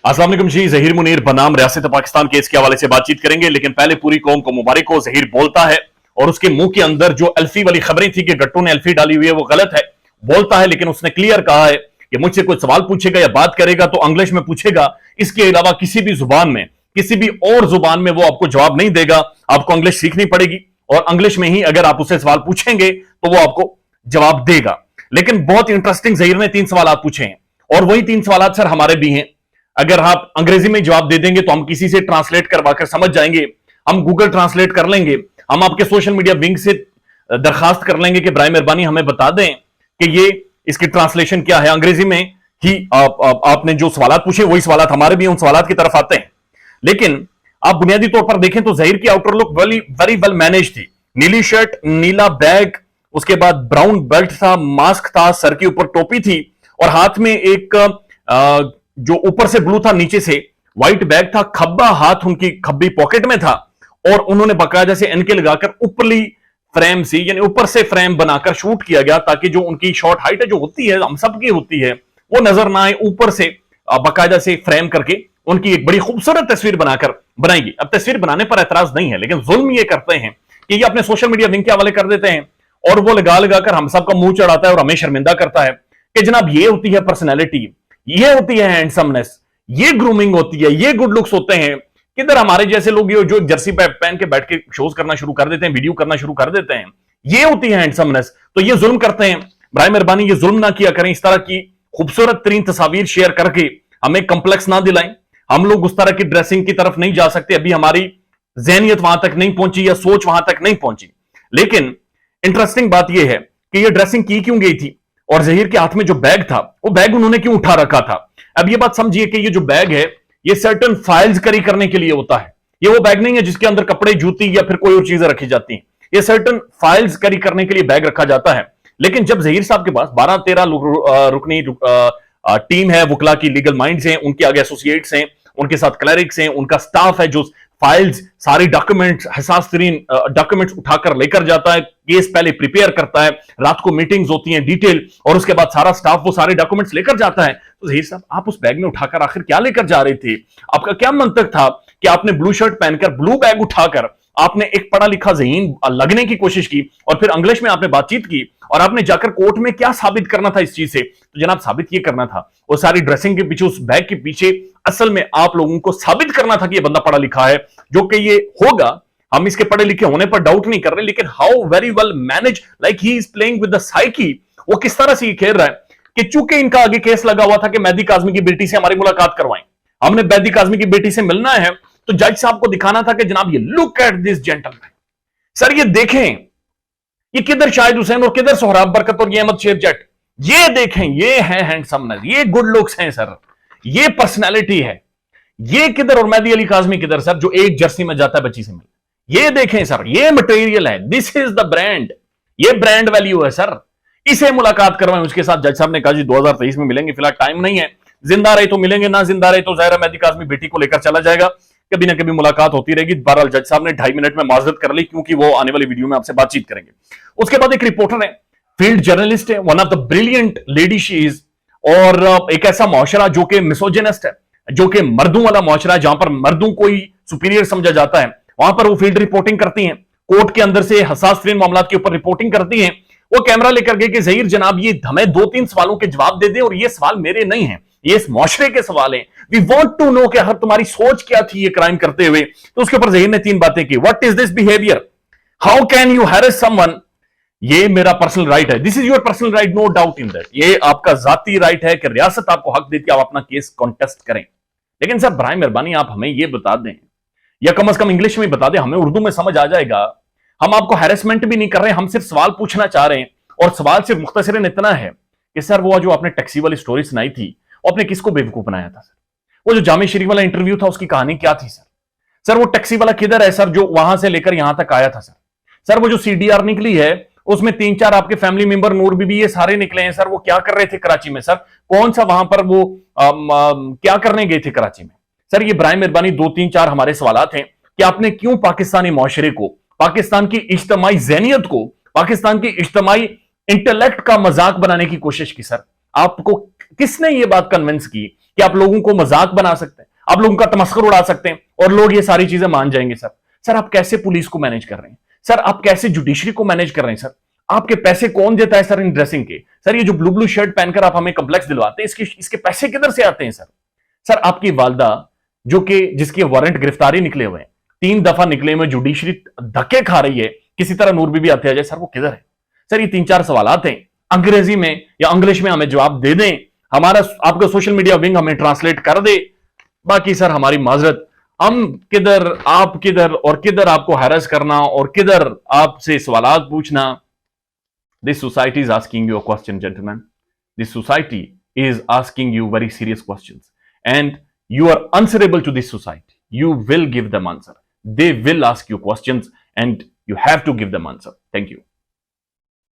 अस्सलाम वालेकुम जी। जहीर मुनीर बनाम रियासत पाकिस्तान केस के हवाले से बातचीत करेंगे, लेकिन पहले पूरी कौम को मुबारक हो। जहीर बोलता है और उसके मुंह के अंदर जो अल्फी वाली खबरें थी कि गट्टू ने अल्फी डाली हुई है वो गलत है। बोलता है लेकिन उसने क्लियर कहा है कि मुझसे कोई सवाल पूछेगा या बात करेगा तो इंग्लिश में पूछेगा, इसके अलावा किसी भी जुबान में, किसी भी और जुबान में वो आपको जवाब नहीं देगा। आपको इंग्लिश सीखनी पड़ेगी और इंग्लिश में ही अगर आप उससे सवाल पूछेंगे तो वो आपको जवाब देगा। लेकिन बहुत इंटरेस्टिंग, जहीर ने 3 सवाल पूछे हैं और वही 3 सवाल सर हमारे भी हैं। अगर आप अंग्रेजी में जवाब दे देंगे तो हम किसी से ट्रांसलेट करवाकर समझ जाएंगे, हम गूगल ट्रांसलेट कर लेंगे, हम आपके सोशल मीडिया विंग से दरखास्त कर लेंगे कि बराए मेहरबानी हमें बता दें कि ये इसकी ट्रांसलेशन क्या है। अंग्रेजी में ही आपने जो सवाल पूछे वही सवाल हमारे भी उन सवाल की तरफ आते हैं। लेकिन आप बुनियादी तौर पर देखें तो जहीर की outer look very well manage थी। नीली शर्ट, नीला बैग, उसके बाद ब्राउन बेल्ट था, मास्क था, सर के ऊपर टोपी थी और हाथ में एक जो ऊपर से ब्लू था नीचे से व्हाइट बैग था। खब्बा हाथ उनकी खब्बी पॉकेट में था और उन्होंने बाकायदा से एनके लगाकर ऊपरली फ्रेम से, यानी ऊपर से फ्रेम बनाकर शूट किया गया ताकि जो उनकी शॉर्ट हाइट है जो होती है, हम सबकी होती है, वो नजर ना आए। ऊपर से बाकायदा से फ्रेम करके उनकी एक बड़ी खूबसूरत तस्वीर बनाकर बनाएगी। अब तस्वीर बनाने पर एतराज नहीं है, लेकिन जुल्म ये करते हैं कि ये अपने सोशल मीडिया लिंक के हवाले कर देते हैं और वो लगा लगाकर हम सबका मुंह चढ़ाता है और हमें शर्मिंदा करता है कि जनाब ये होती है पर्सनैलिटी, ये होती है हैंडसमनेस, ये ग्रूमिंग होती है, ये गुड लुक्स होते हैं। किधर हमारे जैसे लोग ये जो जर्सी पहन के बैठ के शोज करना शुरू कर देते हैं, वीडियो करना शुरू कर देते हैं, ये होती है हैंडसमनेस। तो ये जुल्म करते हैं। बराए मेहरबानी ये जुल्म ना किया करें। इस तरह की खूबसूरत तरीन तस्वीर शेयर करके हमें कंप्लेक्स ना दिलाएं। हम लोग उस तरह की ड्रेसिंग की तरफ नहीं जा सकते, अभी हमारी जहनियत वहां तक नहीं पहुंची या सोच वहां तक नहीं पहुंची। लेकिन इंटरेस्टिंग बात यह है कि यह ड्रेसिंग की क्यों गई थी और जहीर के हाथ में जो बैग था वो बैग उन्होंने क्यों उठा रखा था। अब ये बात समझिए कि ये जो बैग है ये सर्टेन फाइल्स कैरी करने के लिए होता है। ये वो बैग नहीं है जिसके अंदर कपड़े, जूती या फिर कोई और चीजें रखी जाती हैं। ये सर्टेन फाइल्स कैरी करने के लिए बैग रखा जाता है। लेकिन जब जहीर साहब के पास 12-13 रुकनी टीम है, वकला की लीगल माइंड्स हैं, उनके आगे एसोसिएट्स हैं, उनके साथ क्लरिक्स हैं, उनका स्टाफ है जो फाइल्स, सारी डॉक्यूमेंट्स, हसास तरीन डॉक्यूमेंट्स उठाकर लेकर जाता है, केस पहले प्रिपेयर करता है, रात को मीटिंग्स होती हैं डिटेल और उसके बाद सारा स्टाफ वो सारे डॉक्यूमेंट्स लेकर जाता है। तो जहीर साहब आप उस बैग में उठाकर आखिर क्या लेकर जा रहे थे? आपका क्या मंतक था कि आपने ब्लू शर्ट पहनकर ब्लू बैग उठाकर आपने एक पढ़ा लिखा ज़हीन लगने की कोशिश की और फिर इंग्लिश में आपने बातचीत की और आपने जाकर कोर्ट में क्या साबित करना था इस चीज से? तो जनाब साबित ये करना था, वो सारी ड्रेसिंग के पीछे, उस बैग के पीछे असल में आप लोगों को साबित करना था कि ये बंदा पढ़ा लिखा है, जो कि ये होगा। हम इसके पढ़े लिखे होने पर डाउट नहीं कर रहे, लेकिन how very well manage, like he is playing with the psyche. वो किस तरह से ये खेल रहा है कि चूंकि इनका आगे केस लगा हुआ था कि मेहदी काज़मी की बेटी से हमारी मुलाकात करवाएं, हमने मेहदी काज़मी की बेटी से मिलना है, तो जज साहब को दिखाना था कि जनाब ये look at this gentleman, sir ये देखें, ये किधर शाहिद हुसैन और किधर सोहराब बरकत और ये अहमद शेर जट, ये देखें, ये है हैंडसमनेस, ये गुड लुक्स हैं सर, ये पर्सनैलिटी है। ये किधर और मेहदी अली काज़मी किधर सर, जो एक जर्सी में जाता है बच्ची से मिल, ये देखें सर, ये मटेरियल है, दिस इज द ब्रांड, ये ब्रांड वैल्यू है सर, इसे मुलाकात करवाएं उसके साथ। जज साहब ने कहा जी 2023 में मिलेंगे, फिलहाल टाइम नहीं है, जिंदा रहे तो मिलेंगे, ना जिंदा रहे तो ज़ाहिर मेहदी काज़मी बेटी को लेकर चला जाएगा, कभी ना कभी मुलाकात होती रहेगी। बहरहाल जज साहब ने 2.5 मिनट में माजरत कर ली क्योंकि वो आने वाली वीडियो में आपसे बातचीत करेंगे। उसके बाद एक रिपोर्टर है, फील्ड जर्नलिस्ट है, one of the brilliant lady she is, और एक ऐसा मुआशरा जो कि मिसोजिनिस्ट है, जो कि मर्दों वाला मुआशरा है, जहां पर मर्दों को ही सुपीरियर समझा जाता है, वहां पर वो फील्ड रिपोर्टिंग करती हैं, कोर्ट के अंदर से हसास तरीन मामला के ऊपर रिपोर्टिंग करती हैं। वो कैमरा लेकर गए कि जहीर जनाब ये हमें 2-3 सवालों के जवाब दे दें और ये सवाल मेरे नहीं है, ये इस मुआशरे के सवाल हैं, वी वांट टू नो कि हर तुम्हारी सोच क्या थी ये क्राइम करते हुए। तो उसके ऊपर जहीर ने 3 बातें की। What is this behaviour, how can you harass someone, ये मेरा पर्सनल राइट है, this is your personal right, no doubt in that, ये आपका जाती राइट है कि रियासत आपको हक देती है आप अपना केस कॉन्टेस्ट करें। लेकिन सर बराए मेहरबानी आप हमें ये बता दें, या कम से कम इंग्लिश में बता दें, हमें उर्दू में समझ आ जाएगा। हम आपको हैरेसमेंट भी नहीं कर रहे, हम सिर्फ सवाल पूछना चाह रहे हैं और सवाल सिर्फ मुख्तसरन इतना है कि सर वो जो आपने टैक्सी वाली स्टोरी सुनाई थी, आपने किसको बेवकूफ बनाया था सर? वो जो जामे शरीफ वाला इंटरव्यू था उसकी कहानी क्या थी सर? सर वो टैक्सी वाला किधर है सर, जो वहां से लेकर यहां तक आया था सर? सर वो जो सीडीआर निकली है उसमें 3-4 आपके फैमिली मेंबर, नूर बीबी, ये सारे निकले हैं सर। वो क्या कर रहे थे कराची में सर? कौन सा वहां पर वो क्या करने गए थे कराची में सर? ये बराए मेहरबानी 2-3-4 हमारे सवाल हैं कि आपने क्यों पाकिस्तानी मुआशरे को, पाकिस्तान की इज्तमाई ज़हनियत को, पाकिस्तान की इज्तमाई इंटेलेक्ट का मजाक बनाने की कोशिश की सर? आपको किसने ये बात कन्विंस की कि आप लोगों को मजाक बना सकते हैं, आप लोगों का तमस्खुर उड़ा सकते हैं और लोग ये सारी चीजें मान जाएंगे। सर सर आप कैसे पुलिस को मैनेज कर रहे हैं? सर आप कैसे जुडिशरी को मैनेज कर रहे हैं? सर आपके पैसे कौन देता है सर इन ड्रेसिंग के? सर ये जो ब्लू ब्लू शर्ट पहनकर आप हमें कॉम्प्लेक्स दिलवाते हैं, इसके पैसे किधर से आते हैं? सर सर आपकी वालदा जो कि जिसके वारंट गिरफ्तारी निकले हुए हैं, 3 दफा निकले हुए, जुडिशरी धक्के खा रही है, किसी तरह नूर बीबी आते आ जाए, सर वो किधर है? सर ये 3-4 सवालात हैं, अंग्रेजी में या इंग्लिश में हमें जवाब दे दें, हमारा आपका सोशल मीडिया विंग हमें ट्रांसलेट कर दे। बाकी सर हमारी माजरत, हम किधर आप किधर और किधर आपको हैरस करना और किधर आपसे सवालात पूछना। This society is asking you a question gentleman, this society is asking you very serious questions and you are answerable to this society. You will give them answer. They will ask you questions and you have to give them answer. Thank you.